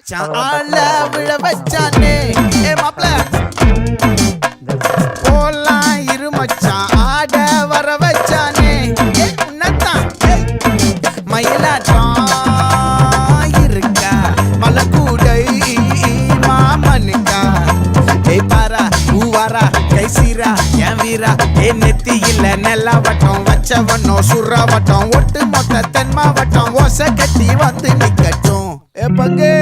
மச்சான் ஆள விழ வச்சானே ஏ மாப்ள போலாம் இரு மச்சான் ஆட வர வச்சானே ஏ உன்னத்தான் மயிலாட்டம் இருக்கா மலக்கூடை மாமனுக்கா ஏய் பாரா ஊவாரா கைசீரா என் வீரா ஏ நெத்தி இல்ல நெல்லா வட்டம் வச்சவனோ சுறா வட்டம் ஒட்டு மொத்த தென் மாவட்டம் ஓசை கட்டி வந்து நிக்கட்டும் ஏ பங்கே